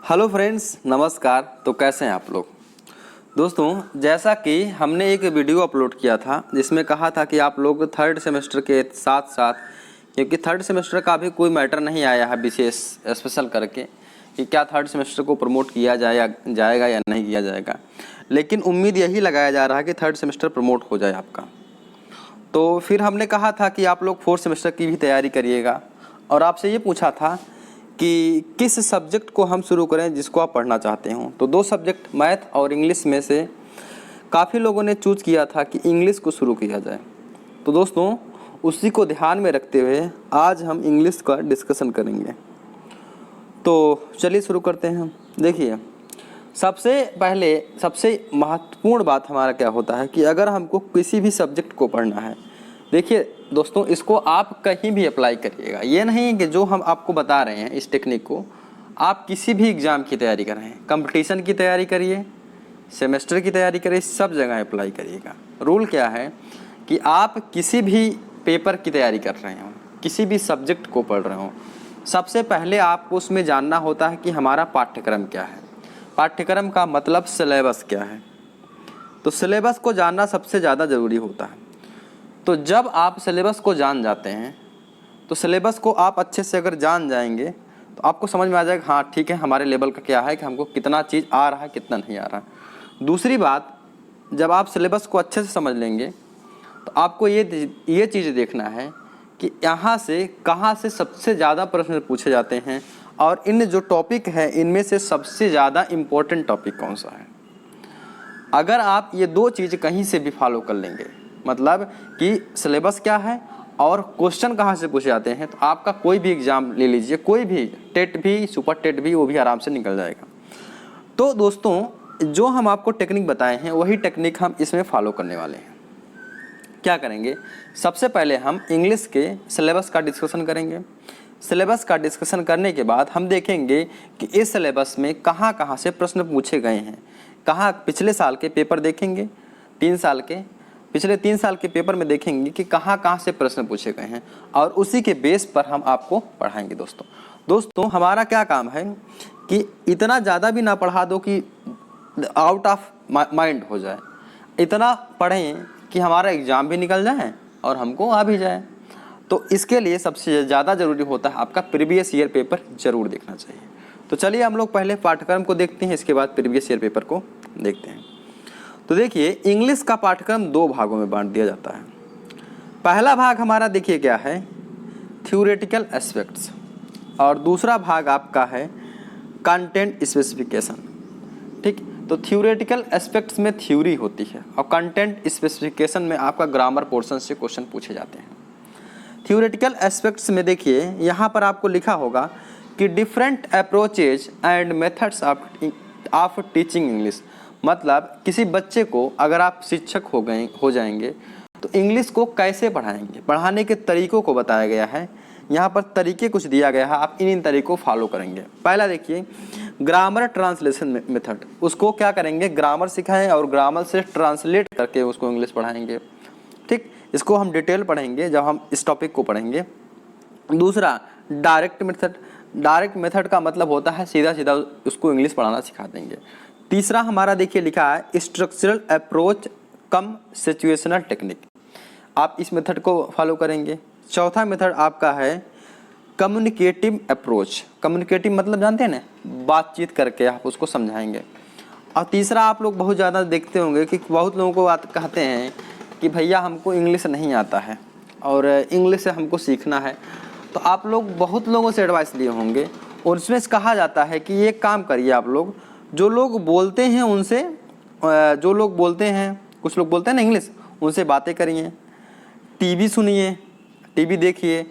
Hello friends, नमस्कार। तो कैसे हैं आप लोग? दोस्तों, जैसा कि हमने एक वीडियो अपलोड किया था जिसमें कहा था कि आप लोग थर्ड सेमेस्टर के साथ साथ, क्योंकि थर्ड सेमेस्टर का भी कोई मैटर नहीं आया है विशेष स्पेशल करके कि क्या थर्ड सेमेस्टर को प्रमोट किया जाएगा या नहीं किया जाएगा, लेकिन उम्मीद यही लगाया जा रहा है कि थर्ड सेमेस्टर प्रमोट हो जाए आपका। तो फिर हमने कहा था कि आप लोग फोर्थ सेमेस्टर की भी तैयारी करिएगा और आपसे ये पूछा था कि किस सब्जेक्ट को हम शुरू करें जिसको आप पढ़ना चाहते हो। तो दो सब्जेक्ट मैथ और इंग्लिश में से काफ़ी लोगों ने चूज़ किया था कि इंग्लिश को शुरू किया जाए। तो दोस्तों, उसी को ध्यान में रखते हुए आज हम इंग्लिश का डिस्कशन करेंगे। तो चलिए शुरू करते हैं। देखिए, सबसे पहले सबसे महत्वपूर्ण बात हमारा क्या होता है कि अगर हमको किसी भी सब्जेक्ट को पढ़ना है, देखिए दोस्तों, इसको आप कहीं भी अप्लाई करिएगा। ये नहीं कि जो हम आपको बता रहे हैं इस टेक्निक को आप किसी भी एग्ज़ाम की तैयारी कर रहे हैं, कंपटीशन की तैयारी करिए, सेमेस्टर की तैयारी करिए, सब जगह अप्लाई करिएगा। रूल क्या है कि आप किसी भी पेपर की तैयारी कर रहे हो, किसी भी सब्जेक्ट को पढ़ रहे हो, सबसे पहले आपको उसमें जानना होता है कि हमारा पाठ्यक्रम क्या है। पाठ्यक्रम का मतलब सिलेबस क्या है। तो सिलेबस को जानना सबसे ज़्यादा ज़रूरी होता है। तो जब आप सिलेबस को जान जाते हैं, तो सिलेबस को आप अच्छे से अगर जान जाएंगे तो आपको समझ में आ जाएगा, हाँ ठीक है, हमारे लेवल का क्या है कि हमको कितना चीज़ आ रहा है, कितना नहीं आ रहा। दूसरी बात, जब आप सिलेबस को अच्छे से समझ लेंगे तो आपको ये चीज़ देखना है कि यहाँ से कहाँ से सबसे ज़्यादा प्रश्न पूछे जाते हैं और इन जो टॉपिक है इनमें से सबसे ज़्यादा इम्पोर्टेंट टॉपिक कौन सा है। अगर आप ये दो चीज़ कहीं से भी फॉलो कर लेंगे, मतलब कि सिलेबस क्या है और क्वेश्चन कहाँ से पूछे जाते हैं, तो आपका कोई भी एग्ज़ाम ले लीजिए, कोई भी टेट भी, सुपर टेट भी, वो भी आराम से निकल जाएगा। तो दोस्तों, जो हम आपको टेक्निक बताए हैं वही टेक्निक हम इसमें फॉलो करने वाले हैं। क्या करेंगे, सबसे पहले हम इंग्लिश के सिलेबस का डिस्कशन करेंगे। सिलेबस का डिस्कशन करने के बाद हम देखेंगे कि इस सिलेबस में कहाँ कहाँ से प्रश्न पूछे गए हैं, कहाँ पिछले साल के पेपर देखेंगे, 3 साल के, पिछले 3 साल के पेपर में देखेंगे कि कहाँ कहाँ से प्रश्न पूछे गए हैं और उसी के बेस पर हम आपको पढ़ाएंगे। दोस्तों हमारा क्या काम है कि इतना ज़्यादा भी ना पढ़ा दो कि आउट ऑफ माइंड हो जाए, इतना पढ़ें कि हमारा एग्ज़ाम भी निकल जाए और हमको आ भी जाए। तो इसके लिए सबसे ज़्यादा ज़रूरी होता है आपका प्रीवियस ईयर पेपर ज़रूर देखना चाहिए। तो चलिए हम लोग पहले पाठ्यक्रम को देखते हैं, इसके बाद प्रीवियस ईयर पेपर को देखते हैं। तो देखिए, इंग्लिश का पाठ्यक्रम 2 भागों में बांट दिया जाता है। पहला भाग हमारा देखिए क्या है, थ्योरेटिकल एस्पेक्ट्स, और दूसरा भाग आपका है कंटेंट स्पेसिफिकेशन। ठीक, तो थ्योरेटिकल एस्पेक्ट्स में थ्योरी होती है और कंटेंट स्पेसिफिकेशन में आपका ग्रामर पोर्शन से क्वेश्चन पूछे जाते हैं। थ्योरेटिकल एस्पेक्ट्स में देखिए यहाँ पर आपको लिखा होगा कि different approaches and methods of teaching English, मतलब किसी बच्चे को अगर आप शिक्षक हो जाएंगे तो इंग्लिश को कैसे पढ़ाएंगे, पढ़ाने के तरीकों को बताया गया है। यहाँ पर तरीके कुछ दिया गया है, आप इन तरीकों को फॉलो करेंगे। पहला देखिए, ग्रामर ट्रांसलेशन मेथड, उसको क्या करेंगे, ग्रामर सिखाएं और ग्रामर से ट्रांसलेट करके उसको इंग्लिश पढ़ाएंगे। ठीक, इसको हम डिटेल पढ़ेंगे जब हम इस टॉपिक को पढ़ेंगे। दूसरा, डायरेक्ट मेथड। डायरेक्ट मेथड का मतलब होता है सीधा सीधा उसको इंग्लिश पढ़ाना सिखा देंगे। तीसरा हमारा देखिए लिखा है स्ट्रक्चरल अप्रोच कम सिचुएशनल टेक्निक, आप इस मेथड को फॉलो करेंगे। चौथा मेथड आपका है कम्युनिकेटिव अप्रोच। कम्युनिकेटिव मतलब जानते हैं ना, बातचीत करके आप उसको समझाएंगे। और तीसरा, आप लोग बहुत ज़्यादा देखते होंगे कि बहुत लोगों को कहते हैं कि भैया हमको इंग्लिश नहीं आता है और इंग्लिश से हमको सीखना है। तो आप लोग बहुत लोगों से एडवाइस लिए होंगे और उसमें से कहा जाता है कि ये काम करिए, आप लोग जो लोग बोलते हैं उनसे, जो लोग बोलते हैं, कुछ लोग बोलते हैं ना इंग्लिश, उनसे बातें करिए, टीवी सुनिए, टीवी देखिए,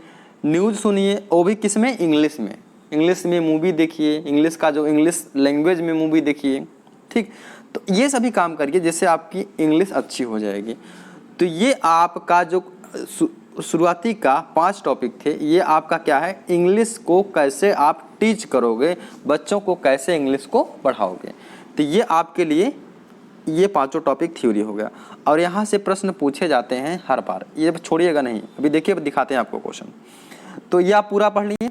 न्यूज़ सुनिए, वो भी किस में, इंग्लिश में। इंग्लिश में मूवी देखिए, इंग्लिश का जो इंग्लिश लैंग्वेज में मूवी देखिए। ठीक, तो ये सभी काम करिए जिससे आपकी इंग्लिश अच्छी हो जाएगी। तो ये आपका जो शुरुआती का 5 टॉपिक थे, ये आपका क्या है, इंग्लिश को कैसे आप टीच करोगे, बच्चों को कैसे इंग्लिश को पढ़ाओगे। तो ये आपके लिए ये 5 टॉपिक थ्योरी हो गया और यहाँ से प्रश्न पूछे जाते हैं हर बार, ये छोड़िएगा नहीं। अभी देखिए, दिखाते हैं आपको क्वेश्चन। तो ये आप पूरा पढ़ लीजिए।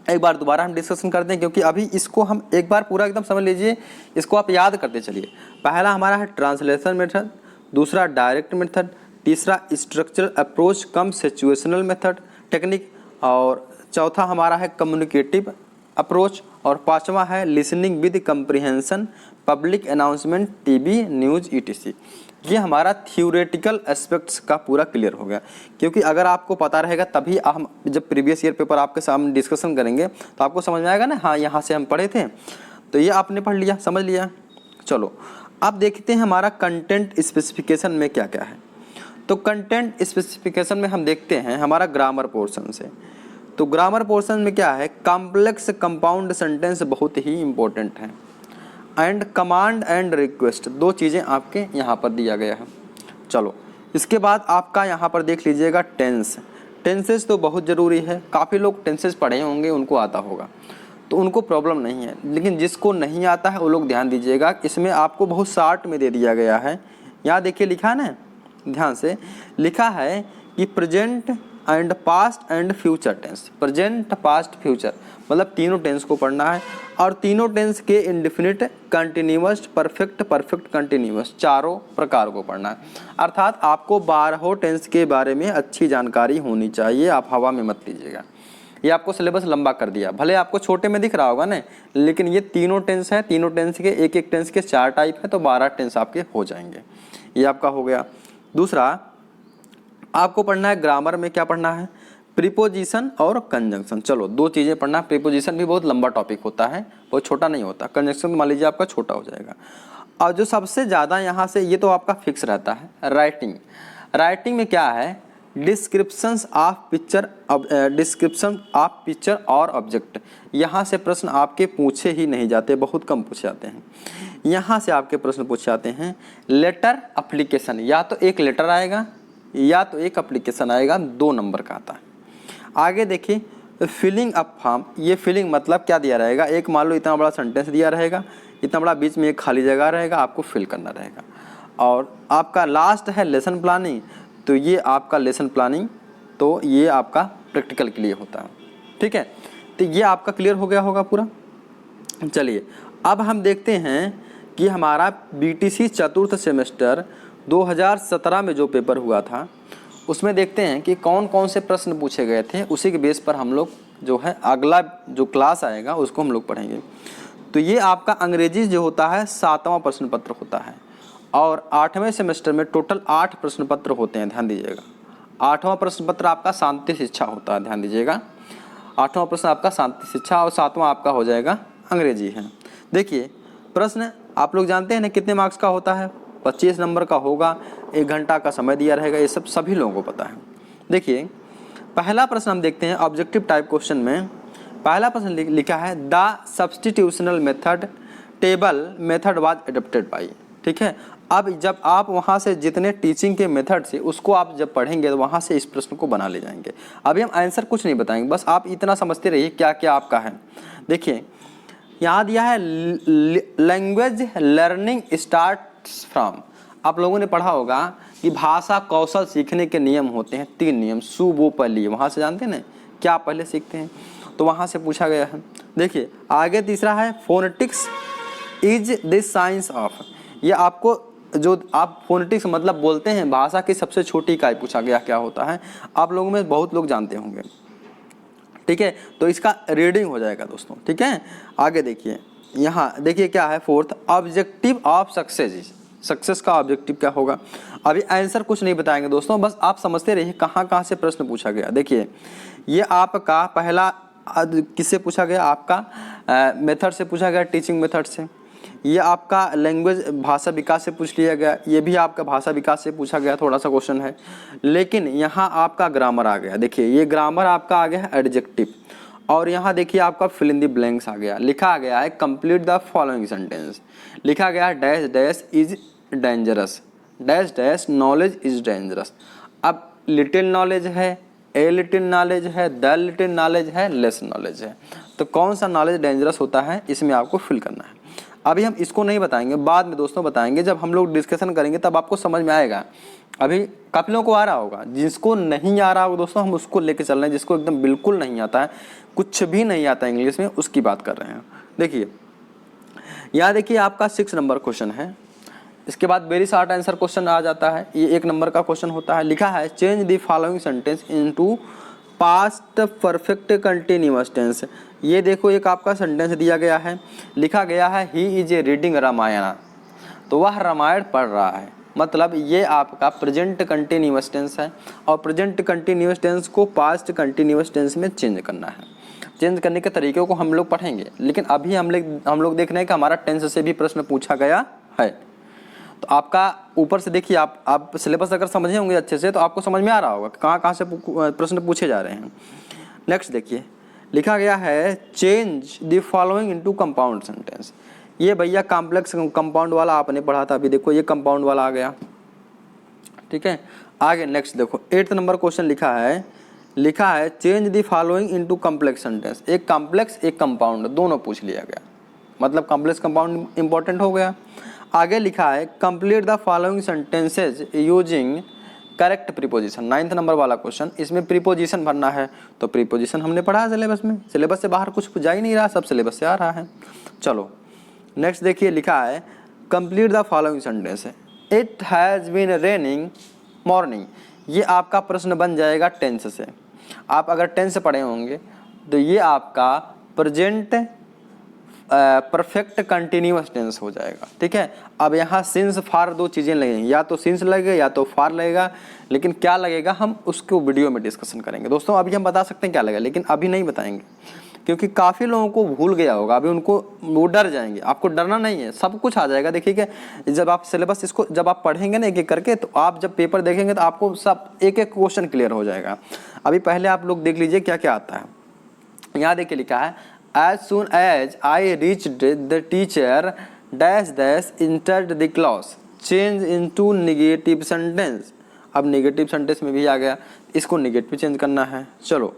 एक बार दोबारा हम डिस्कशन करते हैं, क्योंकि अभी इसको हम एक बार पूरा एकदम समझ लीजिए, इसको आप याद करते चलिए। पहला हमारा है ट्रांसलेशन मेथड, दूसरा डायरेक्ट मेथड, तीसरा स्ट्रक्चरल अप्रोच कम सिचुएशनल मेथड टेक्निक, और चौथा हमारा है कम्युनिकेटिव अप्रोच, और पांचवा है listening with comprehension, public announcement, TV news etc. ये हमारा थ्योरेटिकल एस्पेक्ट्स का पूरा क्लियर हो गया, क्योंकि अगर आपको पता रहेगा तभी हम जब प्रीवियस ईयर पेपर आपके सामने डिस्कशन करेंगे तो आपको समझ में आएगा ना, हाँ यहाँ से हम पढ़े थे, तो ये आपने पढ़ लिया, समझ लिया। चलो अब देखते हैं हमारा कंटेंट स्पेसिफिकेशन में क्या क्या है। तो कंटेंट स्पेसिफिकेशन में हम देखते हैं हमारा ग्रामर पोर्शन से। तो ग्रामर पोर्शन में क्या है, कॉम्प्लेक्स कंपाउंड सेंटेंस बहुत ही इंपॉर्टेंट है, एंड कमांड एंड रिक्वेस्ट, दो चीज़ें आपके यहाँ पर दिया गया है। चलो इसके बाद आपका यहाँ पर देख लीजिएगा टेंस। टेंसेस तो बहुत ज़रूरी है, काफ़ी लोग टेंसेस पढ़े होंगे, उनको आता होगा तो उनको प्रॉब्लम नहीं है, लेकिन जिसको नहीं आता है वो लोग ध्यान दीजिएगा, इसमें आपको बहुत शार्ट में दे दिया गया है। यहाँ देखिए लिखा है ना, ध्यान से लिखा है कि present and past and future tense, present past future मतलब तीनों टेंस को पढ़ना है, और तीनों टेंस के indefinite, continuous, perfect, perfect continuous, चारों प्रकार को पढ़ना है। अर्थात आपको 12 टेंस के बारे में अच्छी जानकारी होनी चाहिए, आप हवा में मत लीजिएगा। ये आपको सिलेबस लंबा कर दिया, भले आपको छोटे में दिख रहा होगा ना, लेकिन ये तीनों टेंस है, तीनों टेंस के एक एक टेंस के 4 टाइप है, तो 12 टेंस आपके हो जाएंगे। ये आपका हो गया। दूसरा आपको पढ़ना है ग्रामर में, क्या पढ़ना है, प्रीपोजिशन और कंजंक्शन। चलो दो चीज़ें पढ़ना। प्रीपोजिशन भी बहुत लंबा टॉपिक होता है, बहुत छोटा नहीं होता। कंजंक्शन मान लीजिए आपका छोटा हो जाएगा। और जो सबसे ज़्यादा यहाँ से, ये तो आपका फिक्स रहता है, राइटिंग। राइटिंग में क्या है, descriptions of picture, description of picture और ऑब्जेक्ट। यहाँ से प्रश्न आपके पूछे ही नहीं जाते, बहुत कम पूछे जाते हैं। यहाँ से आपके प्रश्न पूछे जाते हैं। लेटर एप्लीकेशन, या तो एक लेटर आएगा या तो एक एप्लीकेशन आएगा, 2 नंबर का आता है। आगे देखिए फिलिंग अप फॉर्म, ये फिलिंग मतलब क्या दिया रहेगा, एक मान लो इतना बड़ा सेंटेंस दिया रहेगा, इतना बड़ा बीच में एक खाली जगह रहेगा, आपको फिल करना रहेगा। और आपका लास्ट है लेसन प्लानिंग, तो ये आपका लेसन प्लानिंग, तो ये आपका प्रैक्टिकल के लिए होता है, ठीक है। तो ये आपका क्लियर हो गया होगा पूरा। चलिए अब हम देखते हैं कि हमारा बीटीसी चतुर्थ सेमेस्टर 2017 में जो पेपर हुआ था, उसमें देखते हैं कि कौन कौन से प्रश्न पूछे गए थे। उसी के बेस पर हम लोग जो है अगला जो क्लास आएगा उसको हम लोग पढ़ेंगे। तो ये आपका अंग्रेजी जो होता है 7वां प्रश्न पत्र होता है, और 8वें सेमेस्टर में टोटल 8 प्रश्न पत्र होते हैं, ध्यान दीजिएगा। 8वां प्रश्न पत्र आपका शांति शिक्षा होता है, ध्यान दीजिएगा। 8वां प्रश्न आपका शांति शिक्षा, और 7वां आपका हो जाएगा अंग्रेजी है। देखिए प्रश्न आप लोग जानते हैं ना कितने मार्क्स का होता है, 25 नंबर का होगा, 1 घंटा का समय दिया रहेगा, ये सब सभी लोगों को पता है। देखिए पहला प्रश्न हम देखते हैं ऑब्जेक्टिव टाइप क्वेश्चन में। पहला प्रश्न लिखा है the substitutional method table method was adopted by, ठीक है। अब जब आप वहाँ से जितने टीचिंग के मेथड से उसको आप जब पढ़ेंगे तो वहाँ से इस प्रश्न को बना ले जाएंगे। अभी हम आंसर कुछ नहीं बताएंगे, बस आप इतना समझते रहिए क्या क्या आपका है। देखिए यहाँ दिया है लैंग्वेज लर्निंग स्टार्ट्स फ्रॉम। आप लोगों ने पढ़ा होगा कि भाषा कौशल सीखने के नियम होते हैं, 3 नियम, सु वो पहली, वहाँ से जानते हैं ना क्या पहले सीखते हैं, तो वहाँ से पूछा गया है। देखिए आगे तीसरा है phonetics is the science of. ये आपको जो आप फोनेटिक्स मतलब बोलते हैं, भाषा की सबसे छोटी इकाई पूछा गया क्या होता है, आप लोगों में बहुत लोग जानते होंगे, ठीक है। तो इसका रीडिंग हो जाएगा दोस्तों, ठीक है। आगे देखिए, यहाँ देखिए क्या है, fourth objective of success. Success का ऑब्जेक्टिव क्या होगा। अभी आंसर कुछ नहीं बताएंगे दोस्तों, बस आप समझते रहिए कहाँ कहाँ से प्रश्न पूछा गया। देखिए ये आपका पहला किससे पूछा गया, आपका मेथड से पूछा गया, टीचिंग मेथड से। ये आपका लैंग्वेज भाषा विकास से पूछ लिया गया, ये भी आपका भाषा विकास से पूछा गया, थोड़ा सा क्वेश्चन है। लेकिन यहाँ आपका ग्रामर आ गया। देखिए ये ग्रामर आपका आ गया है एडजेक्टिव, और यहाँ देखिए आपका फिल इन द ब्लैंक्स आ गया। लिखा गया है कंप्लीट द फॉलोइंग सेंटेंस, लिखा गया है dash dash is dangerous, dash dash knowledge is dangerous. अब लिटिल नॉलेज है, ए लिटिल नॉलेज है, द लिटिल नॉलेज है, लेस नॉलेज है, तो कौन सा नॉलेज डेंजरस होता है इसमें आपको फिल करना है। अभी हम इसको नहीं बताएंगे, बाद में दोस्तों बताएंगे, जब हम लोग डिस्कशन करेंगे तब आपको समझ में आएगा। अभी काफ़ी लोगों को आ रहा होगा, जिसको नहीं आ रहा होगा दोस्तों हम उसको लेके चल रहे हैं, जिसको एकदम बिल्कुल नहीं आता है, कुछ भी नहीं आता इंग्लिश में, उसकी बात कर रहे हैं। देखिए यहाँ देखिए आपका 6 नंबर क्वेश्चन है, इसके बाद वेरी शॉर्ट आंसर क्वेश्चन आ जाता है, ये 1 नंबर का क्वेश्चन होता है। लिखा है change the following sentence into past perfect continuous tense. ये देखो एक आपका सेंटेंस दिया गया है, लिखा गया है he is a reading Ramayana, तो वह रामायण पढ़ रहा है, मतलब ये आपका प्रेजेंट कंटिन्यूअस टेंस है, और प्रेजेंट कंटिन्यूअस टेंस को पास्ट कंटिन्यूअस टेंस में चेंज करना है। चेंज करने के तरीक़ों को हम लोग पढ़ेंगे, लेकिन अभी हम लोग देख रहे हैं कि हमारा टेंस से भी प्रश्न पूछा गया है। तो आपका ऊपर से देखिए, आप सिलेबस अगर समझे होंगे अच्छे से तो आपको समझ में आ रहा होगा कहाँ कहाँ से प्रश्न पूछे जा रहे हैं। नेक्स्ट देखिए लिखा गया है change the following into compound sentence. ये भैया कॉम्प्लेक्स कंपाउंड वाला आपने पढ़ा था, अभी देखो ये कंपाउंड वाला आ गया, ठीक है। आगे नेक्स्ट देखो 8 नंबर क्वेश्चन लिखा है change the following into complex sentence. एक कॉम्प्लेक्स एक कंपाउंड दोनों पूछ लिया गया, मतलब कॉम्प्लेक्स कंपाउंड इंपॉर्टेंट हो गया। आगे लिखा है complete the following sentences using correct preposition. 9th number वाला क्वेश्चन, इसमें प्रीपोजिशन भरना है, तो प्रीपोजिशन हमने पढ़ा है सिलेबस में, सिलेबस से बाहर कुछ जा ही नहीं रहा, सब सिलेबस से आ रहा है। चलो नेक्स्ट देखिए लिखा है complete the following sentence. It has been raining morning, ये आपका प्रश्न बन जाएगा टेंस से। आप अगर टेंस पढ़े होंगे तो ये आपका प्रेजेंट परफेक्ट कंटिन्यूअस टेंस हो जाएगा, ठीक है। अब यहाँ सिंस फार 2 चीज़ें लगेंगी, या तो सिंस लगेगा या तो फार लगेगा, लेकिन क्या लगेगा हम उसको वीडियो में डिस्कशन करेंगे दोस्तों। अभी हम बता सकते हैं क्या लगेगा, लेकिन अभी नहीं बताएंगे, क्योंकि काफ़ी लोगों को भूल गया होगा, अभी उनको वो डर जाएंगे। आपको डरना नहीं है, सब कुछ आ जाएगा। देखिए कि जब आप सिलेबस इसको जब आप पढ़ेंगे ना एक एक करके, तो आप जब पेपर देखेंगे तो आपको सब एक एक क्वेश्चन क्लियर हो जाएगा। अभी पहले आप लोग देख लीजिए क्या क्या आता है। यहाँ देखिए लिखा है as soon as I reached the teacher dash dash entered the class change into negative sentence। अब नेगेटिव सेंटेंस में भी आ गया, इसको नेगेटिव चेंज करना है। चलो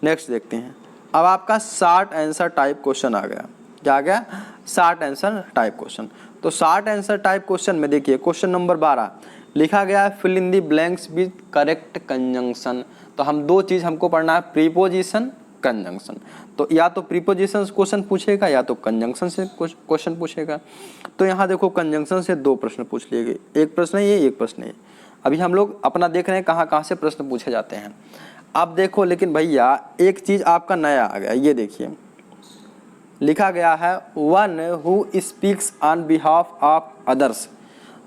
नेक्स्ट देखते हैं। अब आपका शॉर्ट आंसर टाइप क्वेश्चन आ गया, क्या आ गया? Short answer type question. तो शॉर्ट आंसर टाइप क्वेश्चन में देखिए क्वेश्चन नंबर 12 लिखा गया है fill in the blanks with correct conjunction. तो हम 2 चीज़ हमको पढ़ना है, प्रीपोजिशन कंजंक्शन। तो या तो प्रीपोजिशन क्वेश्चन पूछेगा या तो कंजंक्शन से क्वेश्चन पूछेगा। तो यहाँ देखो कंजंक्शन से 2 प्रश्न पूछ लिए गए, एक प्रश्न ये एक प्रश्न ये। अभी हम लोग अपना देख रहे हैं कहाँ कहाँ से प्रश्न पूछे जाते हैं। अब देखो लेकिन भैया एक चीज़ आपका नया आ गया, ये देखिए लिखा गया है one who speaks on behalf of others,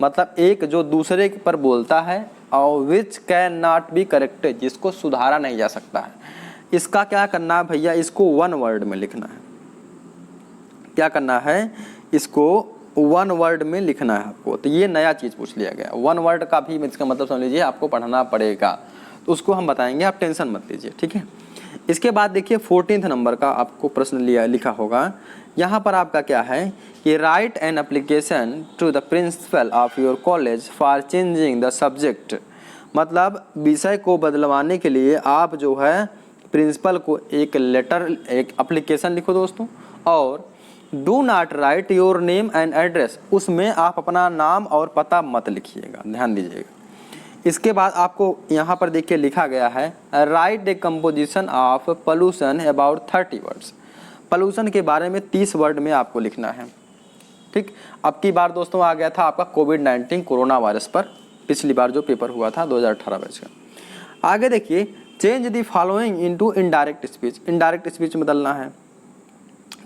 मतलब एक जो दूसरे पर बोलता है, और which can not be corrected, जिसको सुधारा नहीं जा सकता है। इसका क्या करना है भैया, इसको 1 वर्ड में लिखना है। क्या करना है, इसको 1 वर्ड में लिखना है आपको। तो ये नया चीज़ पूछ लिया गया, 1 वर्ड का भी इसका मतलब समझ लीजिए आपको पढ़ना पड़ेगा, तो उसको हम बताएंगे, आप टेंशन मत लीजिए, ठीक है। इसके बाद देखिए 14th नंबर का आपको प्रश्न लिखा होगा। यहाँ पर आपका क्या है कि write an application to the principal of your college for changing the subject, मतलब विषय को बदलवाने के लिए आप जो है प्रिंसिपल को एक लेटर एक एप्लीकेशन लिखो दोस्तों, और do not write your name and address, उसमें आप अपना नाम और पता मत लिखिएगा, ध्यान दीजिएगा। इसके बाद आपको यहाँ पर देखिए लिखा गया है write a composition of pollution about 30 words, pollution के बारे में 30 वर्ड में आपको लिखना है, ठीक। अब की बार दोस्तों आ गया था आपका कोविड-19 कोरोना वायरस पर, पिछली बार जो पेपर हुआ था 2018 बैच का। आगे देखिए change the following into indirect speech, indirect speech में बदलना है।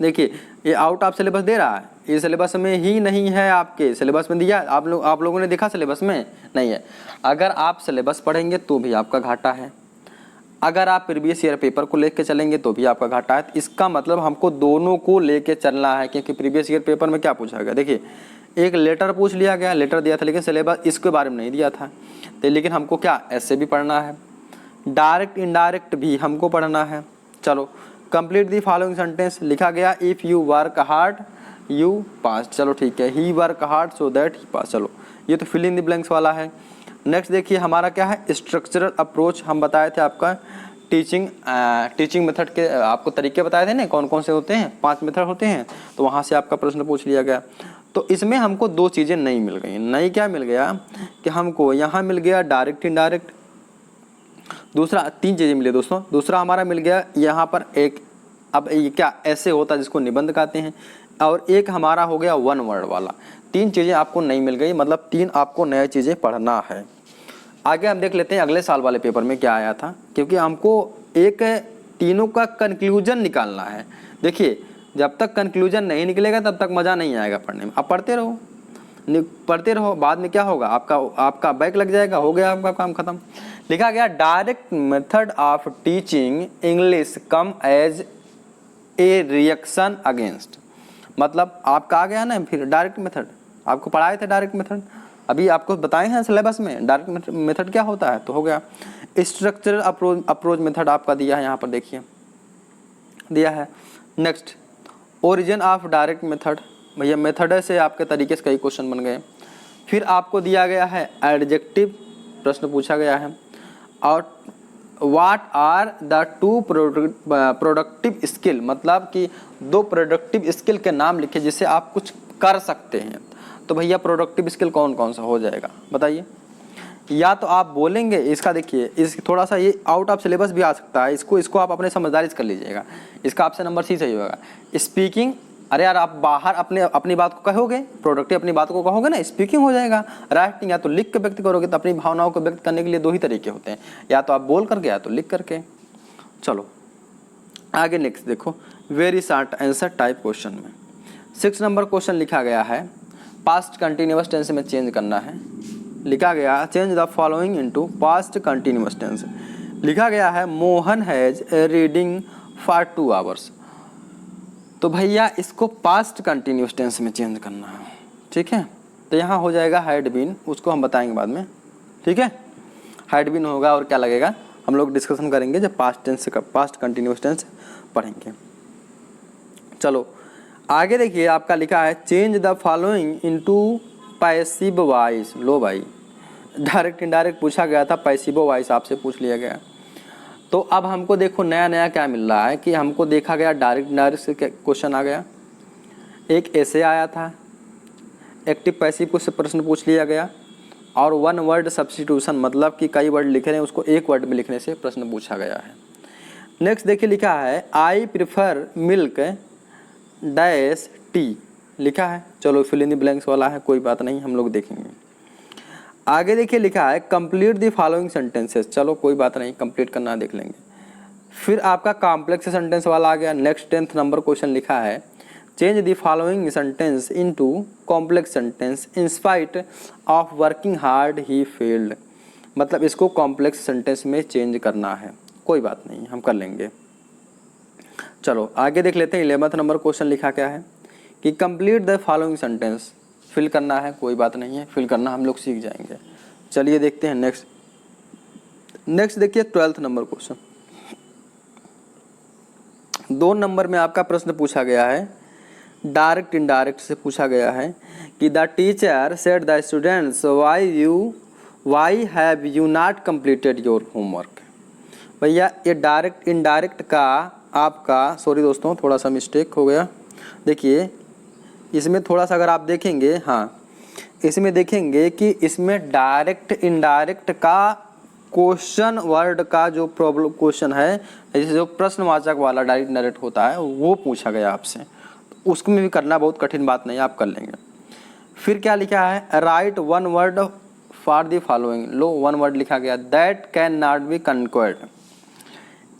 देखिए ये आउट ऑफ सिलेबस दे रहा है, ये सिलेबस में ही नहीं है, आपके सिलेबस में दिया आप लोगों ने देखा सिलेबस में नहीं है। अगर आप सिलेबस पढ़ेंगे तो भी आपका घाटा है, अगर आप प्रीवियस ईयर पेपर को लेके चलेंगे तो भी आपका घाटा है। इसका मतलब हमको दोनों को लेके चलना है, क्योंकि प्रीवियस ईयर पेपर में क्या पूछा गया, देखिए एक लेटर पूछ लिया गया, लेटर दिया था लेकिन सिलेबस इसके बारे में नहीं दिया था, तो लेकिन हमको क्या ऐसे भी पढ़ना है, डायरेक्ट इनडायरेक्ट भी हमको पढ़ना है। चलो कंप्लीट दी फॉलोइंग सेंटेंस लिखा गया if you work hard you pass, चलो ठीक है, he work hard so that he pass, चलो ये तो फिल इन द ब्लैंक्स वाला है। नेक्स्ट देखिए हमारा क्या है स्ट्रक्चरल अप्रोच, हम बताए थे आपका टीचिंग मेथड के आपको तरीके बताए थे ना, कौन कौन से होते हैं, 5 मेथड होते हैं, तो वहाँ से आपका प्रश्न पूछ लिया गया। तो इसमें हमको 2 चीज़ें नई मिल गई। नई क्या मिल गया कि हमको यहाँ मिल गया डायरेक्ट इनडायरेक्ट, दूसरा 3 चीज़ें मिली दोस्तों। दूसरा हमारा मिल गया यहाँ पर एक, अब ये क्या ऐसे होता है जिसको निबंध कहते हैं, और एक हमारा हो गया 1 वर्ड वाला। 3 चीज़ें आपको नई मिल गई, मतलब 3 आपको नई चीज़ें पढ़ना है। आगे हम देख लेते हैं अगले साल वाले पेपर में क्या आया था, क्योंकि हमको एक तीनों का कंक्लूजन निकालना है। देखिए जब तक कंक्लूजन नहीं निकलेगा तब तक मज़ा नहीं आएगा पढ़ने में। अब पढ़ते रहो, बाद में क्या होगा, आपका बैक लग जाएगा, हो गया आपका काम खत्म। लिखा गया direct method of teaching English come as a reaction against, मतलब आपका आ गया ना फिर डायरेक्ट मेथड, आपको पढ़ाए थे डायरेक्ट मेथड, अभी आपको बताए हैं सिलेबस में डायरेक्ट मेथड क्या होता है, तो हो गया। स्ट्रक्चरल अप्रोच मेथड आपका दिया है यहाँ पर, देखिए दिया है। Next origin of direct method, भैया मेथड से आपके तरीके से कई क्वेश्चन बन गए। फिर आपको दिया गया है एडजेक्टिव, प्रश्न पूछा गया है, और what are the 2 productive skill, मतलब कि 2 प्रोडक्टिव स्किल के नाम लिखे जिससे आप कुछ कर सकते हैं। तो भैया प्रोडक्टिव स्किल कौन कौन सा हो जाएगा बताइए। या तो आप बोलेंगे, इसका देखिए इस थोड़ा सा ये आउट ऑफ सिलेबस भी आ सकता है, इसको आप अपने समझदारी से कर लीजिएगा, इसका आपसे नंबर सी सही होगा। स्पीकिंग, अरे यार आप बाहर अपनी बात को कहोगे, प्रोडक्टिव अपनी बात को कहोगे ना, स्पीकिंग हो जाएगा। राइटिंग, या तो लिख के व्यक्त करोगे, तो अपनी भावनाओं को व्यक्त करने के लिए 2 ही तरीके होते हैं, या तो आप बोल करके या तो लिख करके। चलो आगे नेक्स्ट देखो, very short answer type question में 6 नंबर क्वेश्चन लिखा गया है, पास्ट कंटिन्यूअस टेंस में चेंज करना है। लिखा गया change the following into past continuous tense. लिखा गया है Mohan has reading for 2 hours, तो भैया इसको पास्ट कंटिन्यूअस टेंस में चेंज करना है, ठीक है। तो यहाँ हो जाएगा हैड बीन, उसको हम बताएंगे बाद में, ठीक है। हैड बीन होगा और क्या लगेगा हम लोग डिस्कशन करेंगे जब पास्ट कंटिन्यूअस टेंस पढ़ेंगे। चलो आगे देखिए, आपका लिखा है change the following into passive voice. लो भाई डायरेक्ट इनडायरेक्ट पूछा गया था, पैसिव वॉइस आपसे पूछ लिया गया। तो अब हमको देखो नया नया क्या मिल रहा है कि हमको देखा गया डायरेक्ट इनडायरेक्ट से क्वेश्चन आ गया, एक ऐसे आया था, एक्टिव पैसिव को से प्रश्न पूछ लिया गया, और 1 वर्ड सब्स्टिट्यूशन, मतलब कि कई वर्ड लिख रहे हैं उसको 1 वर्ड में लिखने से प्रश्न पूछा गया है। नेक्स्ट देखिए लिखा है I prefer milk dash T, लिखा है, चलो फिल इन द ब्लैंक्स वाला है, कोई बात नहीं हम लोग देखेंगे। आगे देखिए लिखा है कंप्लीट द फॉलोइंग सेंटेंसेस, चलो कोई बात नहीं कंप्लीट करना देख लेंगे। फिर आपका कॉम्प्लेक्स सेंटेंस वाला आ गया। नेक्स्ट 10th नंबर क्वेश्चन लिखा है change the following sentence into complex sentence in spite of working hard he failed, मतलब इसको कॉम्प्लेक्स सेंटेंस में चेंज करना है, कोई बात नहीं हम कर लेंगे। चलो आगे देख लेते हैं 11th नंबर क्वेश्चन लिखा क्या है कि complete the following sentence, fill करना है, कोई बात नहीं है फिल करना हम लोग सीख जाएंगे। चलिए देखते हैं नेक्स्ट देखिए 12th नंबर क्वेश्चन। 2 नंबर में आपका प्रश्न पूछा गया है, डायरेक्ट इनडायरेक्ट से पूछा गया है कि the teacher said the students why have you not completed your homework. भैया ये डायरेक्ट इनडायरेक्ट का आपका, सॉरी दोस्तों थोड़ा सा मिस्टेक हो गया, देखिए इसमें थोड़ा सा अगर आप देखेंगे, हाँ इसमें देखेंगे कि इसमें डायरेक्ट इनडायरेक्ट का क्वेश्चन वर्ड का जो प्रॉब्लम क्वेश्चन है, जैसे जो प्रश्नवाचक वाला डायरेक्ट इनडायरेक्ट होता है वो पूछा गया आपसे, तो उसमें भी करना बहुत कठिन बात नहीं, आप कर लेंगे। फिर क्या लिखा है write 1 word for the following, लो 1 वर्ड लिखा गया that can not be conquered,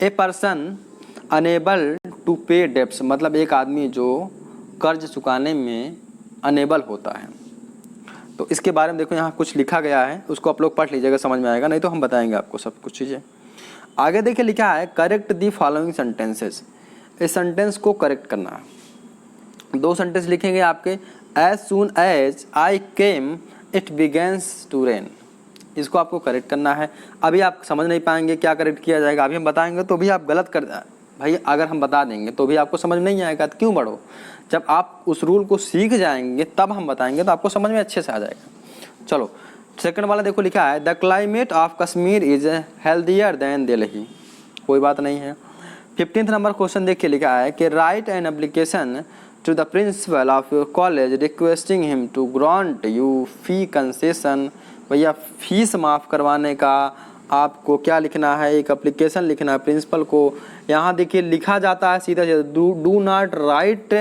a person unable to pay debts, मतलब एक आदमी जो कर्ज चुकाने में अनेबल होता है। तो इसके बारे में देखो यहाँ कुछ लिखा गया है, उसको आप लोग पढ़ लीजिएगा, समझ में आएगा, नहीं तो हम बताएंगे आपको सब कुछ चीज़ें। आगे देखिए लिखा है करेक्ट दी फॉलोइंग सेंटेंसेस, इस सेंटेंस को करेक्ट करना है। 2 सेंटेंस लिखेंगे आपके, as soon as I came it begins to rain, इसको आपको करेक्ट करना है। अभी आप समझ नहीं पाएंगे क्या करेक्ट किया जाएगा, अभी हम बताएंगे तो भी आप गलत कर, भाई अगर हम बता देंगे तो भी आपको समझ नहीं आएगा, तो क्यों बढ़ो, जब आप उस रूल को सीख जाएंगे तब हम बताएंगे तो आपको समझ में अच्छे से आ जाएगा। चलो सेकंड वाला देखो लिखा है the climate of Kashmir is healthier then Delhi, कोई बात नहीं है। 15th नंबर क्वेश्चन देखिए लिखा है कि write an application to the principal of your college requesting him to grant you fee concession. भैया फीस माफ़ करवाने का आपको क्या लिखना है, एक एप्लीकेशन लिखना है प्रिंसिपल को। यहाँ देखिए लिखा जाता है सीधा सीधा, do not write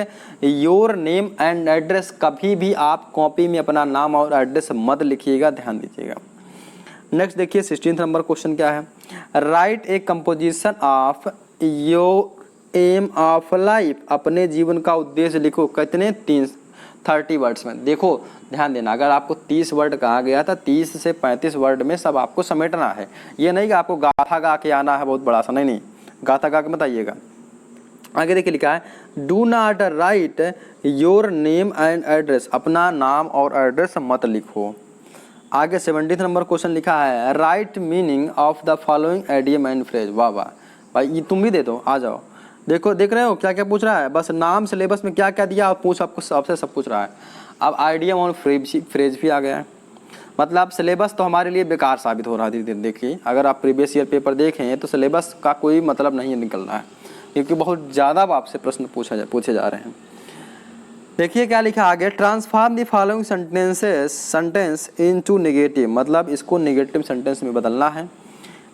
your name and address. कभी भी आप कॉपी में अपना नाम और एड्रेस मत लिखिएगा, ध्यान दीजिएगा। नेक्स्ट देखिए 16th नंबर क्वेश्चन क्या है, write a composition of your aim of life. अपने जीवन का उद्देश्य लिखो। कितने? 30 वर्ड्स में। देखो ध्यान देना, अगर आपको 30 वर्ड कहा गया था, 30 से 35 वर्ड में सब आपको समेटना है। ये नहीं कि आपको गाथा गा के आना है बहुत बड़ा सा, नहीं, गाथा गा के मत आइएगा। आगे देखिए लिखा है do not write your name and address. अपना नाम और एड्रेस मत लिखो। आगे 17th नंबर क्वेश्चन लिखा है right meaning of the following idiom and phrase. वाह वाह भाई, ये तुम भी दे दो, आ जाओ। देखो देख रहे हो क्या क्या पूछ रहा है, बस नाम सिलेबस में क्या क्या दिया और पूछ आपको सबसे सब पूछ रहा है। अब आइडियम और फ्रेज भी आ गया है। मतलब सिलेबस तो हमारे लिए बेकार साबित हो रहा है धीरे धीरे। देखिए अगर आप प्रीवियस ईयर पेपर देखें तो सिलेबस का कोई मतलब नहीं निकल रहा है, क्योंकि बहुत ज़्यादा आपसे प्रश्न पूछे जा रहे हैं। देखिए क्या लिखा आगे, transform the following sentence into negative. मतलब इसको नेगेटिव सेंटेंस में बदलना है।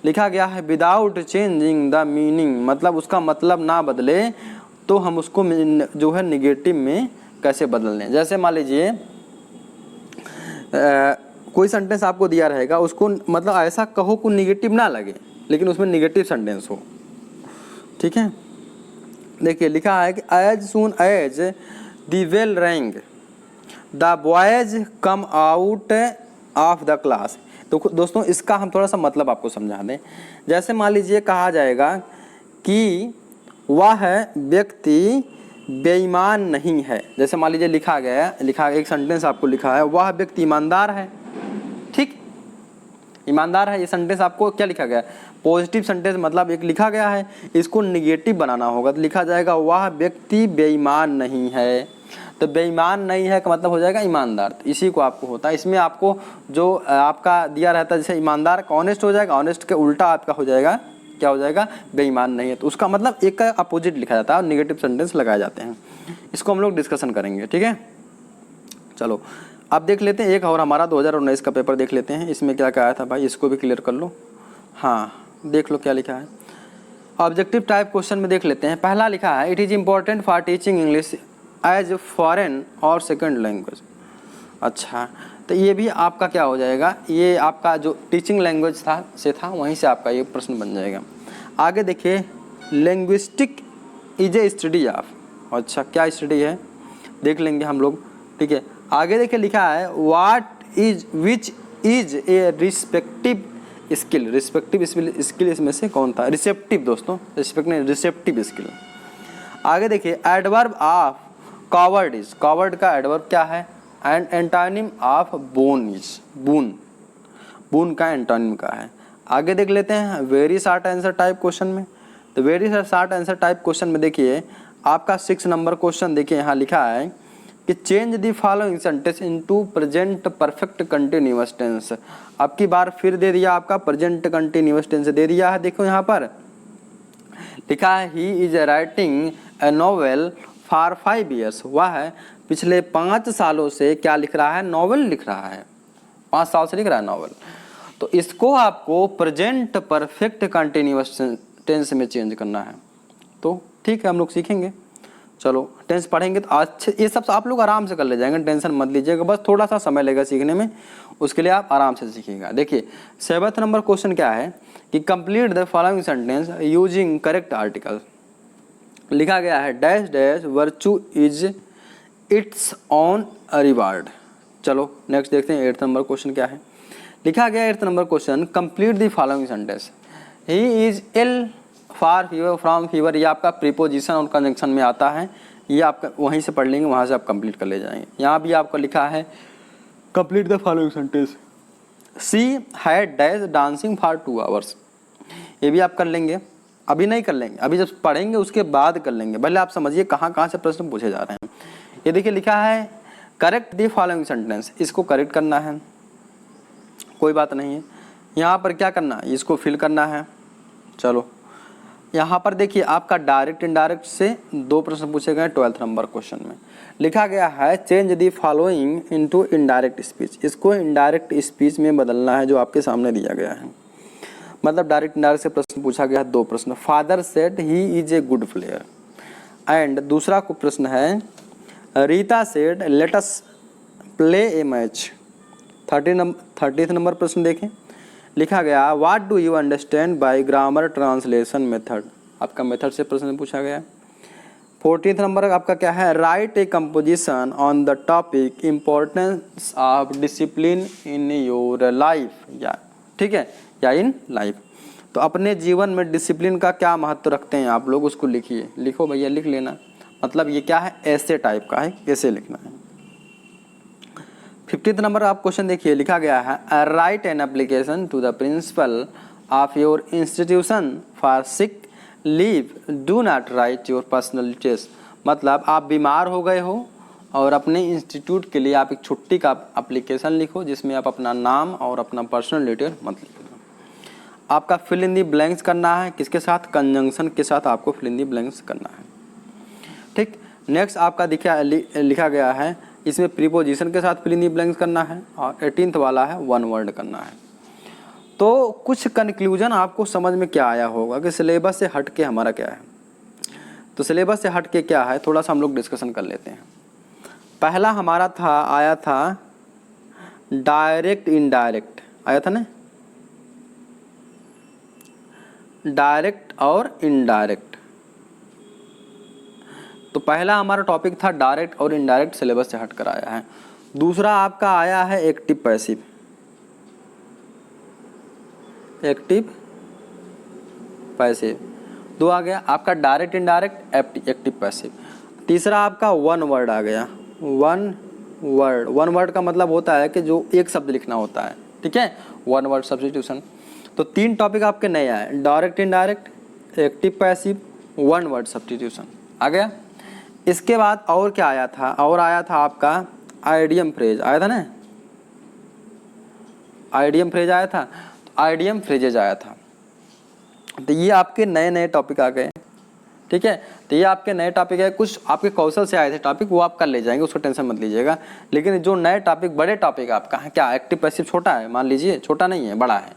लिखा गया है विदाउट चेंजिंग द मीनिंग। मतलब उसका मतलब ना बदले तो हम उसको जो है नेगेटिव में कैसे बदल लें। जैसे मान लीजिए कोई सेंटेंस आपको दिया रहेगा, उसको मतलब ऐसा कहो कि नेगेटिव ना लगे लेकिन उसमें नेगेटिव सेंटेंस हो, ठीक है। देखिए लिखा है कि as soon as the bell rang the boys come out of the class. तो दोस्तों इसका हम थोड़ा सा मतलब आपको समझा दें। जैसे मान लीजिए कहा जाएगा कि वह व्यक्ति बेईमान नहीं है। जैसे मान लीजिए लिखा एक सेंटेंस आपको लिखा है वह व्यक्ति ईमानदार है, ठीक, ईमानदार है। ये सेंटेंस आपको क्या लिखा गया है, पॉजिटिव सेंटेंस। मतलब एक लिखा गया है, इसको निगेटिव बनाना होगा तो लिखा जाएगा वह व्यक्ति बेईमान नहीं है। तो बेईमान नहीं है का मतलब हो जाएगा ईमानदार। तो इसी को आपको होता है, इसमें आपको जो आपका दिया रहता है जैसे ईमानदार का ऑनेस्ट हो जाएगा, ऑनेस्ट के उल्टा आपका हो जाएगा क्या हो जाएगा, बेईमान नहीं है। तो उसका मतलब एक का अपोजिट लिखा जाता है और निगेटिव सेंटेंस लगाए जाते हैं। इसको हम लोग डिस्कशन करेंगे, ठीक है। चलो अब देख लेते हैं एक और हमारा 2019 का पेपर देख लेते हैं। इसमें क्या क्या आया था भाई, इसको भी क्लियर कर लो। हाँ देख लो क्या लिखा है। ऑब्जेक्टिव टाइप क्वेश्चन में देख लेते हैं। पहला लिखा है it is important for teaching English as foreign और सेकंड लैंग्वेज। अच्छा, तो ये भी आपका क्या हो जाएगा, ये आपका जो टीचिंग लैंग्वेज था वहीं से आपका ये प्रश्न बन जाएगा। आगे देखिए linguistic is a study of. अच्छा क्या स्टडी है देख लेंगे हम लोग, ठीक है। आगे देखिए लिखा है which is a respective skill. Respective skill इसमें से कौन था, रिसेप्टिव दोस्तों, रिस्पेक्ट नहीं रिसेप्टिव स्किल। आगे देखिए adverb of coward is. Coward का एडवर्ब क्या है, and antonym of boon is. Boon का एंटोनिम का है। आगे देख लेते हैं very short answer type question में। तो very short answer type question में देखिए आपका 6 नंबर क्वेश्चन देखिए यहाँ लिखा है कि change the following sentence into present perfect continuous tense. अब की बार फिर दे दिया आपका प्रेजेंट कंटिन्यूअस टेंस दे दिया है। देखो यहाँ पर लिखा है he is writing a novel for 5 years। वह पिछले 5 सालों से क्या लिख रहा है, नॉवेल लिख रहा है, 5 साल से लिख रहा है नॉवेल। तो इसको आपको प्रेजेंट परफेक्ट कंटिन्यूअस टेंस में चेंज करना है। तो ठीक है हम लोग सीखेंगे। चलो टेंस पढ़ेंगे तो अच्छे, ये सब आप लोग आराम से कर ले जाएंगे, टेंशन मत लीजिएगा, बस थोड़ा सा समय लगेगा सीखने में, उसके लिए आप आराम से सीखिएगा। देखिए 7th नंबर क्वेश्चन क्या है कि complete the following sentence using correct article. लिखा गया है dash dash virtue is it's on reward. चलो नेक्स्ट देखते हैं 8th नंबर क्वेश्चन क्या है। लिखा गया 8th number question complete the following sentence he is ill for fever from fever. ये आपका प्रीपोजिशन और कंजंक्शन में आता है, ये आपका वहीं से पढ़ लेंगे, वहाँ से आप कंप्लीट कर ले जाएंगे। यहाँ भी आपका लिखा है complete the following sentence she had dash dancing for 2 hours। ये भी आप कर लेंगे, अभी नहीं कर लेंगे, अभी जब पढ़ेंगे उसके बाद कर लेंगे। पहले आप समझिए कहाँ कहाँ से प्रश्न पूछे जा रहे हैं। ये देखिए लिखा है करेक्ट द फॉलोइंग सेंटेंस, इसको करेक्ट करना है, कोई बात नहीं है। यहाँ पर क्या करना है, इसको फिल करना है। चलो यहाँ पर देखिए आपका डायरेक्ट इनडायरेक्ट से 2 प्रश्न पूछे गए 12th नंबर क्वेश्चन में। लिखा गया है change the following into indirect speech, इसको इनडायरेक्ट स्पीच में बदलना है जो आपके सामने दिया गया है। मतलब डायरेक्ट इनडायरेक्ट से प्रश्न पूछा गया है 2 प्रश्न। Father said he is a good player, and दूसरा को प्रश्न है Rita said let us play ए मैच। 30th नंबर प्रश्न देखें, लिखा गया what do you understand by grammar translation method, आपका मेथड से प्रश्न पूछा गया। 14th नंबर आपका क्या है, write a composition on the topic importance of discipline in your life, या ठीक है, या इन लाइफ। तो अपने जीवन में डिसिप्लिन का क्या महत्व रखते हैं आप लोग, उसको लिखिए। लिखो भैया, लिख लेना। मतलब ये क्या है, ऐसे टाइप का है, कैसे लिखना है। 50th नंबर आप क्वेश्चन देखिए, लिखा गया है write an application to the principal of your institution for sick leave, do not write your personal details. मतलब आप बीमार हो गए हो और अपने इंस्टीट्यूट के लिए आप एक छुट्टी का एप्लीकेशन लिखो जिसमें आप अपना नाम और अपना पर्सनल डिटेल मत लिखो। आपका फिल इन दी ब्लैंक्स करना है, किसके साथ, कंजंक्शन के साथ आपको फिल इन दी ब्लैंक्स करना है। ठीक, नेक्स्ट आपका लिखा गया है इसमें प्रीपोजिशन के साथ फिल इन दी ब्लैंक्स करना है, और 18th वाला है वन वर्ड करना है। तो कुछ कंक्लूजन आपको समझ में क्या आया होगा कि सिलेबस से हट के हमारा क्या है। तो सिलेबस से हट के क्या है, थोड़ा सा हम लोग डिस्कशन कर लेते हैं। पहला हमारा आया था डायरेक्ट इनडायरेक्ट, आया था ना, डायरेक्ट और इनडायरेक्ट। तो पहला हमारा टॉपिक था डायरेक्ट और इनडायरेक्ट, सिलेबस से हट कर आया है। दूसरा आपका आया है एक्टिव पैसिव, एक्टिव पैसिव। 2 आ गया आपका डायरेक्ट इनडायरेक्ट एक्टिव पैसिव। तीसरा आपका वन वर्ड आ गया, वन वर्ड। वन वर्ड का मतलब होता है कि जो एक शब्द लिखना होता है, ठीक है, वन वर्ड सब्स्टिट्यूशन। तो 3 टॉपिक आपके नए आए, direct indirect, active passive, one word substitution आ गया। इसके बाद और क्या आया था, और आया था आपका आइडियम फ्रेज, आया था ना, आइडियम फ्रेज आया था, तो आइडियम फ्रेजेज आया था। तो ये आपके नए नए टॉपिक आ गए, ठीक है। तो ये आपके नए टॉपिक है, कुछ आपके कौशल से आए थे टॉपिक, वो आप कर ले जाएंगे, उसको टेंशन मत लीजिएगा। लेकिन जो नए टॉपिक, बड़े टॉपिक आपका है क्या, एक्टिव पैसिव छोटा है, मान लीजिए छोटा नहीं है, बड़ा है।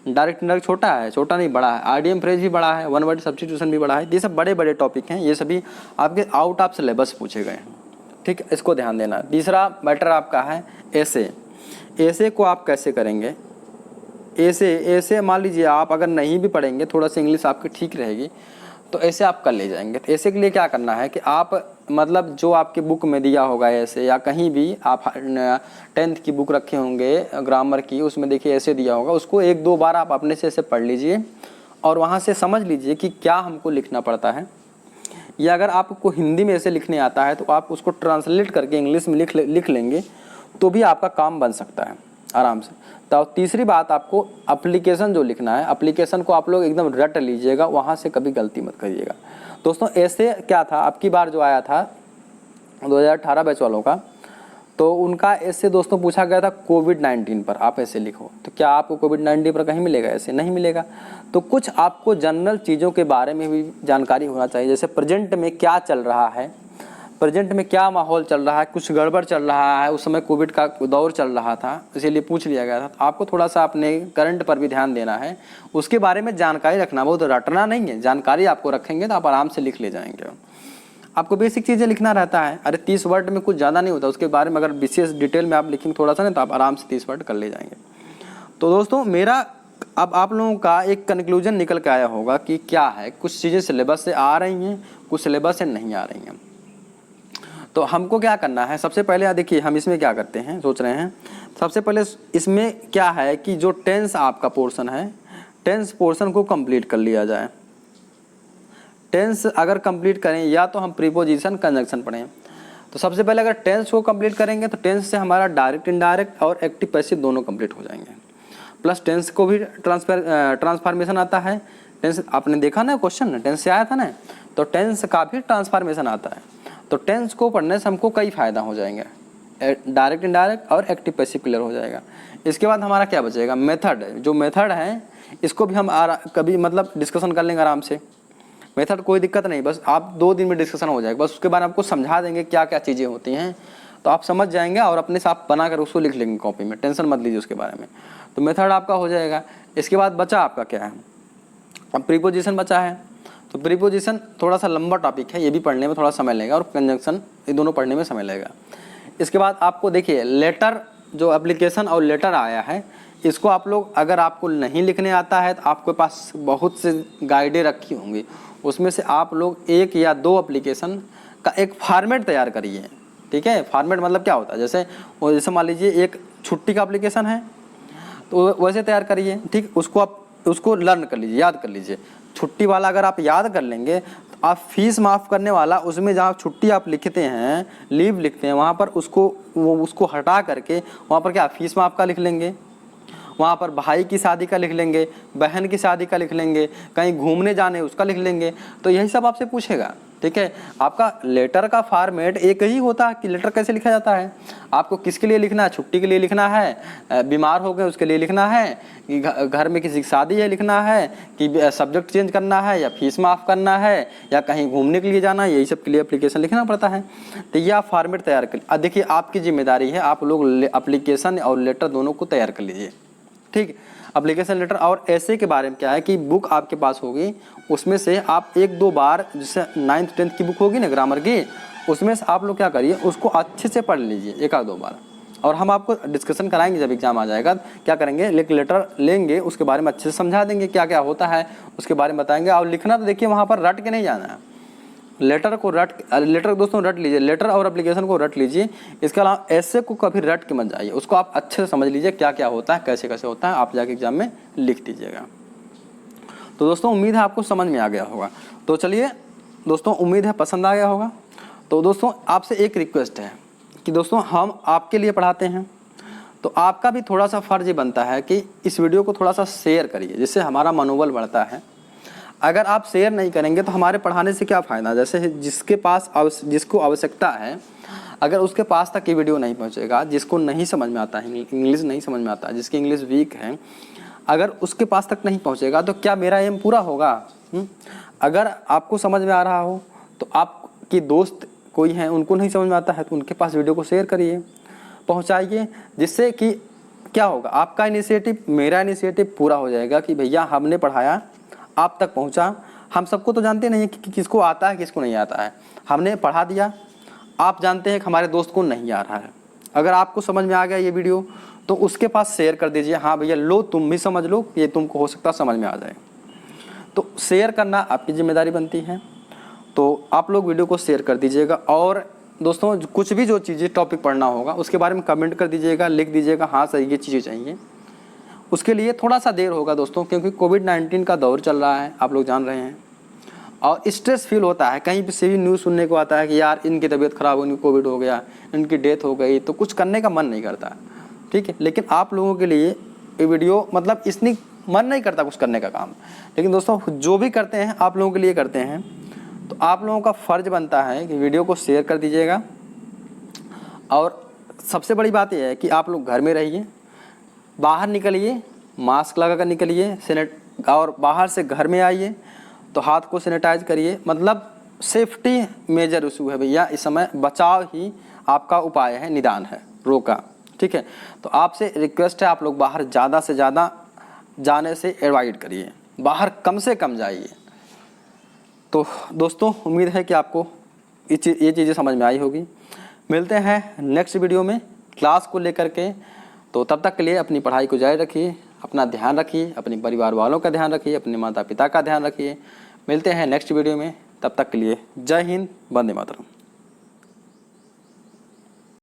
डायरेक्ट इनडायरेक्ट छोटा है, छोटा नहीं बड़ा है। आइडियम फ्रेज भी बड़ा है, वन वर्ड सब्स्टिट्यूशन भी बड़ा है। ये सब बड़े बड़े टॉपिक हैं, ये सभी आपके आउट ऑफ सिलेबस पूछे गए हैं, ठीक है, इसको ध्यान देना। तीसरा मैटर आपका है ऐसे। ऐसे को आप कैसे करेंगे, ऐसे मान लीजिए आप अगर नहीं भी पढ़ेंगे, थोड़ा सा इंग्लिश आपकी ठीक रहेगी तो ऐसे आप कर ले जाएंगे। तो ऐसे के लिए क्या करना है कि आप मतलब जो आपके बुक में दिया होगा ऐसे, या कहीं भी आप 10th की बुक रखे होंगे ग्रामर की, उसमें देखिए ऐसे दिया होगा, उसको 1-2 बार आप अपने से ऐसे पढ़ लीजिए और वहाँ से समझ लीजिए कि क्या हमको लिखना पड़ता है। या अगर आपको हिंदी में ऐसे लिखने आता है तो आप उसको ट्रांसलेट करके इंग्लिश में लिख लेंगे तो भी आपका काम बन सकता है आराम से। तो तीसरी बात, आपको एप्लीकेशन जो लिखना है, एप्लीकेशन को आप लोग एकदम रट लीजिएगा, वहाँ से कभी गलती मत करिएगा। दोस्तों ऐसे क्या था, आपकी बार जो आया था 2018 बैच वालों का, तो उनका ऐसे दोस्तों पूछा गया था कोविड-19 पर, आप ऐसे लिखो। तो क्या आपको कोविड-19 पर कहीं मिलेगा, ऐसे नहीं मिलेगा। तो कुछ आपको जनरल चीज़ों के बारे में भी जानकारी होना चाहिए, जैसे प्रेजेंट में क्या चल रहा है, प्रेजेंट में क्या माहौल चल रहा है, कुछ गड़बड़ चल रहा है, उस समय कोविड का दौर चल रहा था, इसीलिए पूछ लिया गया था। तो आपको थोड़ा सा अपने करंट पर भी ध्यान देना है, उसके बारे में जानकारी रखना, बहुत रटना नहीं है, जानकारी आपको रखेंगे तो आप आराम से लिख ले जाएंगे। आपको बेसिक चीज़ें लिखना रहता है, अरे 30 वर्ड में कुछ ज़्यादा नहीं होता, उसके बारे में अगर विशेष डिटेल में आप लिखेंगे थोड़ा सा ना, तो आप आराम से 30 वर्ड कर ले जाएंगे। तो दोस्तों मेरा अब आप लोगों का एक कंक्लूजन निकल के आया होगा कि क्या है, कुछ चीज़ें सिलेबस से आ रही हैं, कुछ सिलेबस से नहीं आ रही हैं। तो हमको क्या करना है, सबसे पहले देखिए हम इसमें क्या करते हैं, सोच रहे हैं सबसे पहले इसमें क्या है कि जो टेंस आपका पोर्शन है, टेंस पोर्शन को कंप्लीट कर लिया जाए। टेंस अगर कंप्लीट करें, या तो हम प्रीपोजिशन कंजंक्शन पढ़ें, तो सबसे पहले अगर टेंस को कंप्लीट करेंगे तो टेंस से हमारा डायरेक्ट इनडायरेक्ट और एक्टिव पैसिव दोनों कंप्लीट हो जाएंगे। प्लस टेंस को भी ट्रांसफॉर्मेशन आता है। टेंस आपने देखा ना क्वेश्चन, टेंस से आया था ना, तो टेंस का भी ट्रांसफॉर्मेशन आता है। तो टेंस को पढ़ने से हमको कई फ़ायदा हो जाएंगे, डायरेक्ट इनडायरेक्ट और एक्टिव पैसिव क्लियर हो जाएगा। इसके बाद हमारा क्या बचेगा, मेथड। जो मेथड है इसको भी हम कभी मतलब डिस्कशन कर लेंगे आराम से। मेथड कोई दिक्कत नहीं, बस आप 2 दिन में डिस्कशन हो जाएगा, बस उसके बाद आपको समझा देंगे क्या क्या चीज़ें होती हैं, तो आप समझ जाएंगे और अपने से आप बना कर उसको लिख लेंगे कॉपी में, टेंशन मत लीजिए उसके बारे में। तो मेथड आपका हो जाएगा। इसके बाद बचा आपका क्या है, अब प्रीपोजिशन बचा है। तो प्रीपोजिशन थोड़ा सा लंबा टॉपिक है, ये भी पढ़ने में थोड़ा समय लगेगा, और कंजंक्शन ये दोनों पढ़ने में समय लगेगा। इसके बाद आपको देखिए लेटर, जो एप्लीकेशन और लेटर आया है, इसको आप लोग अगर आपको नहीं लिखने आता है तो आपके पास बहुत से गाइडें रखी होंगी, उसमें से आप लोग 1 या 2 एप्लीकेशन का एक फॉर्मेट तैयार करिए। ठीक है, फॉर्मेट मतलब क्या होता है, जैसे मान लीजिए एक छुट्टी का एप्लीकेशन है तो वैसे तैयार करिए। ठीक, उसको लर्न कर लीजिए, याद कर लीजिए। छुट्टी वाला अगर आप याद कर लेंगे तो आप फीस माफ़ करने वाला, उसमें जहाँ छुट्टी आप लिखते हैं, लीव लिखते हैं, वहाँ पर उसको हटा करके वहाँ पर क्या फीस माफ़ का लिख लेंगे, वहाँ पर भाई की शादी का लिख लेंगे, बहन की शादी का लिख लेंगे, कहीं घूमने जाने उसका लिख लेंगे। तो यही सब आपसे पूछेगा। ठीक है, आपका लेटर का फॉर्मेट एक ही होता है कि लेटर कैसे लिखा जाता है, आपको किसके लिए लिखना है, छुट्टी के लिए लिखना है, बीमार हो गए उसके लिए लिखना है, कि घर में किसी की शादी है लिखना है, कि सब्जेक्ट चेंज करना है, या फीस माफ़ करना है, या कहीं घूमने के लिए जाना है, यही सब के लिए एप्लीकेशन लिखना पड़ता है। तो यह आप फॉर्मेट तैयार कर, देखिए आपकी जिम्मेदारी है, आप लोग एप्लीकेशन और लेटर दोनों को तैयार कर लीजिए। ठीक, एप्लीकेशन लेटर और ऐसे के बारे में क्या है कि बुक आपके पास होगी, उसमें से आप 1-2 बार, जैसे 9th 10th की बुक होगी ना ग्रामर की, उसमें से आप लोग क्या करिए, उसको अच्छे से पढ़ लीजिए 1-2 बार, और हम आपको डिस्कशन कराएंगे जब एग्जाम आ जाएगा। क्या करेंगे, लेटर लेंगे, उसके बारे में अच्छे से समझा देंगे क्या क्या होता है, उसके बारे में बताएंगे। और लिखना तो देखिए वहाँ पर रट के नहीं जाना है, लेटर दोस्तों रट लीजिए, लेटर और एप्लीकेशन को रट लीजिए। इसके अलावा ऐसे को कभी रट के मत जाइए, उसको आप अच्छे से समझ लीजिए क्या क्या होता है, कैसे कैसे होता है, आप जाके एग्जाम में लिख दीजिएगा। तो दोस्तों उम्मीद है आपको समझ में आ गया होगा। तो चलिए दोस्तों, उम्मीद है पसंद आ गया होगा। तो दोस्तों आपसे एक रिक्वेस्ट है कि दोस्तों हम आपके लिए पढ़ाते हैं, तो आपका भी थोड़ा सा फर्ज बनता है कि इस वीडियो को थोड़ा सा शेयर करिए, जिससे हमारा मनोबल बढ़ता है। अगर आप शेयर नहीं करेंगे तो हमारे पढ़ाने से क्या फ़ायदा, जैसे जिसको आवश्यकता है, अगर उसके पास तक ये वीडियो नहीं पहुंचेगा, जिसको नहीं समझ में आता है, इंग्लिश नहीं समझ में आता है, जिसकी इंग्लिश वीक है, अगर उसके पास तक नहीं पहुंचेगा तो क्या मेरा एम पूरा होगा? अगर आपको समझ में आ रहा हो तो आपकी दोस्त कोई हैं उनको नहीं समझ में आता है तो उनके पास वीडियो को शेयर करिए, पहुँचाइए, जिससे कि क्या होगा, आपका इनिशिएटिव, मेरा इनिशिएटिव पूरा हो जाएगा कि भैया हमने पढ़ाया, आप तक पहुंचा। हम सबको तो जानते नहीं कि किसको आता है किसको नहीं आता है, हमने पढ़ा दिया, आप जानते हैं कि हमारे दोस्त को नहीं आ रहा है। अगर आपको समझ में आ गया ये वीडियो तो उसके पास शेयर कर दीजिए, हाँ भैया लो तुम भी समझ लो, ये तुमको हो सकता समझ में आ जाए। तो शेयर करना आपकी जिम्मेदारी बनती है, तो आप लोग वीडियो को शेयर कर दीजिएगा। और दोस्तों कुछ भी जो चीज़ें टॉपिक पढ़ना होगा उसके बारे में कमेंट कर दीजिएगा, लिख दीजिएगा हाँ सर ये चीज़ें चाहिए। उसके लिए थोड़ा सा देर होगा दोस्तों, क्योंकि कोविड-19 का दौर चल रहा है, आप लोग जान रहे हैं, और स्ट्रेस फील होता है। कहीं से भी न्यूज़ सुनने को आता है कि यार इनकी तबीयत ख़राब हुई, कोविड हो गया, इनकी डेथ हो गई, तो कुछ करने का मन नहीं करता। ठीक है, लेकिन आप लोगों के लिए ये वीडियो मतलब इसने मन नहीं करता कुछ करने का काम, लेकिन दोस्तों जो भी करते हैं आप लोगों के लिए करते हैं, तो आप लोगों का फ़र्ज बनता है कि वीडियो को शेयर कर दीजिएगा। और सबसे बड़ी बात यह है कि आप लोग घर में रहिए, बाहर निकलिए मास्क लगा कर निकलिए, और बाहर से घर में आइए तो हाथ को सैनिटाइज करिए। मतलब सेफ्टी मेजर इशू है भैया, इस समय बचाव ही आपका उपाय है, निदान है, रोका। ठीक है, तो आपसे रिक्वेस्ट है आप लोग बाहर ज़्यादा से ज़्यादा जाने से एवॉइड करिए, बाहर कम से कम जाइए। तो दोस्तों उम्मीद है कि आपको ये चीज़ें समझ में आई होगी। मिलते हैं नेक्स्ट वीडियो में क्लास को लेकर के, तो तब तक के लिए अपनी पढ़ाई को जारी रखिए, अपना ध्यान रखिए, अपने परिवार वालों का ध्यान रखिए, अपने माता पिता का ध्यान रखिए। मिलते हैं नेक्स्ट वीडियो में, तब तक के लिए जय हिंद, वंदे मातरम।